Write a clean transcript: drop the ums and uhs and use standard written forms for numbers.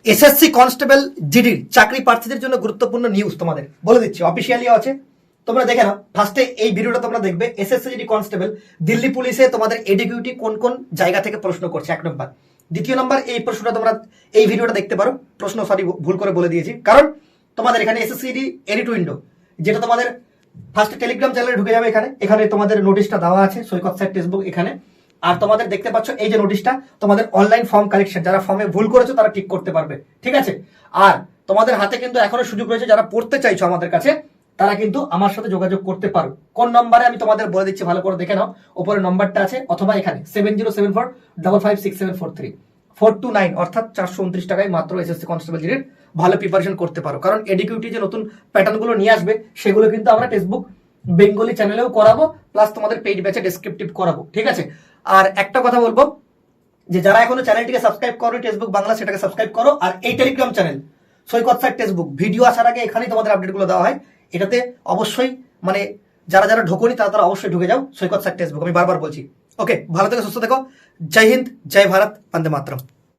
SSC constable জিডির চাকরি প্রার্থীদের জন্য গুরুত্বপূর্ণ নিউজ তোমাদের বলে দিচ্ছি, অফিসিয়ালি আছে, তোমরা দেখে নাও। ফার্স্টে এই ভিডিওটা তোমরা দেখবে, এসএসসি জিডি কনস্টেবল দিল্লি পুলিশে তোমাদের এডিকিউটি কোন কোন জায়গা থেকে প্রশ্ন করছে, 1 নম্বর। দ্বিতীয় নম্বর, এই প্রশ্নটা তোমরা এই ভিডিওটা দেখতে পারো, প্রশ্ন সরি ভুল করে বলে দিয়েছি, কারণ তোমাদের এখানে এসএসসি জিডি এডিট উইন্ডো, যেটা তোমাদের ফার্স্ট টেলিগ্রাম চ্যানেলে ঢুকে যাবে। এখানে তোমাদের নোটিশটা দেওয়া আছে, সৈকত স্যার টেক্সটবুক এখানে। আর তোমাদের দেখতে পাচ্ছ এই যে নোটিশটা, তোমাদের অনলাইন ফর্ম কালেকশন, যারা ফর্মে ভুল করেছো তারা ঠিক করতে পারবে, ঠিক আছে। আর তোমাদের হাতে কিন্তু এখনো সুযোগ রয়েছে, যারা পড়তে চাইছো আমাদের কাছে তারা কিন্তু আমার সাথে যোগাযোগ করতে পারো। কোন নম্বরে আমি তোমাদের বলে দিচ্ছি, ভালো করে দেখে নাও, উপরে নম্বরটা আছে, অথবা এখানে 7074556743 429, অর্থাৎ 429 টাকায় মাত্র এসএসসি কনস্টেবল জিডির ভালো প্রিপারেশন করতে পারো। কারণ এডিকিউটি যে নতুন প্যাটার্ন গুলো নিয়ে আসবে সেগুলো কিন্তু আমরা টেক্সটবুক বেঙ্গলি চ্যানেলেও করাবো, প্লাস তোমাদের পেইড ব্যাচে ডেসক্রিপটিভ করাবো, ঠিক আছে। আর একটা কথা বলবো, যে যারা এখনো চ্যানেলটিকে সাবস্ক্রাইব করো টেক্সটবুক বাংলা, সেটাকে সাবস্ক্রাইব করো। আর এই টেলিগ্রাম চ্যানেল সৈকত স্যার টেক্সটবুক, ভিডিও আসার আগে এখানেই তোমাদের আপডেটগুলো দেওয়া হয়, এটাতে অবশ্যই মানে যারা যারা ঢোকনি তারা অবশ্যই ঢুকে যাও, সৈকত স্যার টেক্সটবুক, আমি বারবার বলছি। ওকে, ভালো থেকো, সুস্থ থেকো, জয় হিন্দ, জয় ভারত, বন্দে মাতরম।